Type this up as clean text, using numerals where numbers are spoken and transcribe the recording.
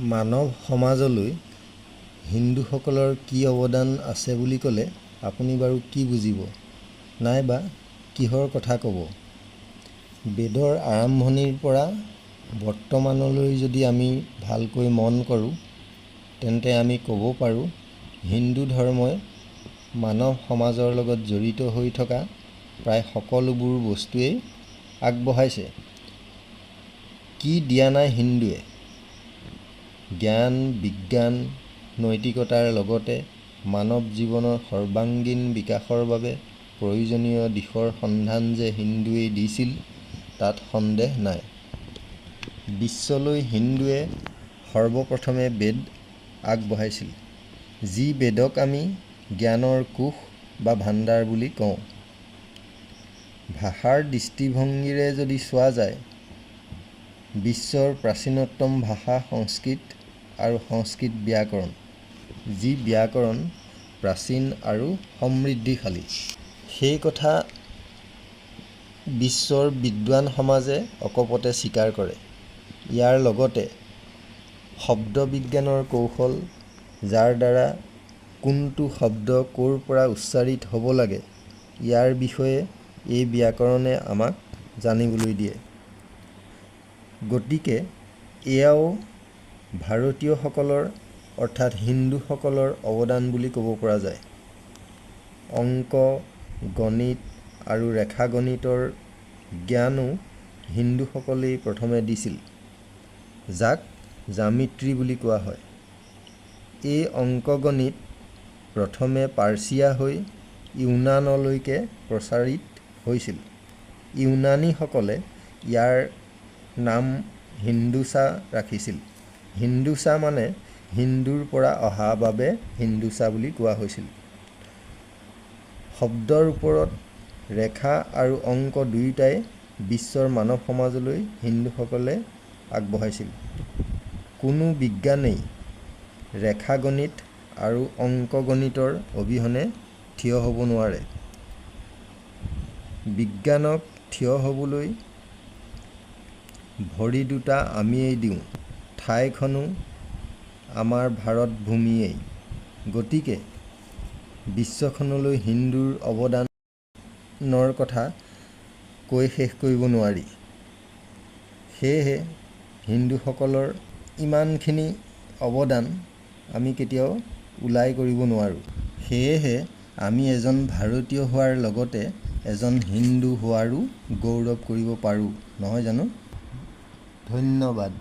মানৱ সমাজলৈ হিন্দুসকলৰ কি অৱদান আছে বুলি ক'লে আপুনি বাৰু কি বুজিব, নাইবা কিহৰ কথা ক'ব? বেদৰ আৰম্ভণিৰ পৰা বৰ্তমানলৈ যদি আমি ভালকৈ মন কৰোঁ, তেন্তে আমি ক'ব পাৰোঁ হিন্দু ধৰ্মই মানৱ সমাজৰ লগত জড়িত হৈ থকা প্ৰায় সকলোবোৰ বস্তুৱেই আগবঢ়াইছে। কি দিয়া নাই হিন্দুৱে? জ্ঞান, বিজ্ঞান, নৈতিকতাৰ লগতে মানৱ জীৱনৰ সৰ্বাংগীন বিকাশৰ বাবে প্ৰয়োজনীয় দিশৰ সন্ধান যে হিন্দুৱে দিছিল, তাত সন্দেহ নাই। বিশ্বলৈ হিন্দুৱে সৰ্বপ্ৰথমে বেদ আগবঢ়াইছিল, যি বেদক আমি জ্ঞানৰ কোষ বা ভাণ্ডাৰ বুলি কওঁ। ভাষাৰ দৃষ্টিভংগীৰে যদি চোৱা যায়, বিশ্বৰ প্ৰাচীনতম ভাষা সংস্কৃত আৰু সংস্কৃত ব্যাকৰণ, যি ব্যাকৰণ প্ৰাচীন আৰু সমৃদ্ধিশালী। সেই কথা বিশ্বৰ বিদ্বান সমাজে অকপতে স্বীকাৰ কৰে। ইয়াৰ লগতে শব্দ বিজ্ঞানৰ কৌশল, যাৰ দ্বাৰা কোনটো শব্দ ক'ৰ পৰা উচ্চাৰিত হ'ব লাগে, ইয়াৰ বিষয়ে এই ব্যাকৰণে আমাক জানিবলৈ দিয়ে। গতিকে এয়াও ভাৰতীয়সকলৰ অৰ্থাৎ হিন্দুসকলৰ অৱদান বুলি ক'ব পৰা যায়। অংক, গণিত আৰু ৰেখাগণিতৰ জ্ঞানো হিন্দুসকলেই প্ৰথমে দিছিল, যাক জ্যামিতি বুলি কোৱা হয়। এই অংকগণিত প্ৰথমে পাৰ্চীয়া হৈ ইউনানলৈকে প্ৰচাৰিত হৈছিল। ইউনানীসকলে ইয়াৰ নাম হিন্দুচা ৰাখিছিল। হিন্দুচা মানে হিন্দুৰ পৰা অহা বাবে হিন্দুচা বুলি কোৱা হৈছিল। শব্দৰ ওপৰত ৰেখা আৰু অংক দুয়োটাই বিশ্বৰ মানৱ সমাজলৈ হিন্দুসকলে আগবঢ়াইছিল। কোনো বিজ্ঞানেই ৰেখাগণিত আৰু অংকগণিতৰ অবিহনে থিয় হ'ব নোৱাৰে। বিজ্ঞানক থিয় হ'বলৈ ভৰি দুটা আমিয়েই দিওঁ, ঠাইখনো আমাৰ ভাৰত ভূমিয়েই। গতিকে বিশ্বখনলৈ হিন্দুৰ অৱদানৰ কথা কৈ শেষ কৰিব নোৱাৰি। সেয়েহে হিন্দুসকলৰ ইমানখিনি অৱদান আমি কেতিয়াও ওলাই কৰিব নোৱাৰোঁ। সেয়েহে আমি এজন ভাৰতীয় হোৱাৰ লগতে এজন হিন্দু হোৱাৰো গৌৰৱ কৰিব পাৰোঁ, নহয় জানো? ধন্যবাদ।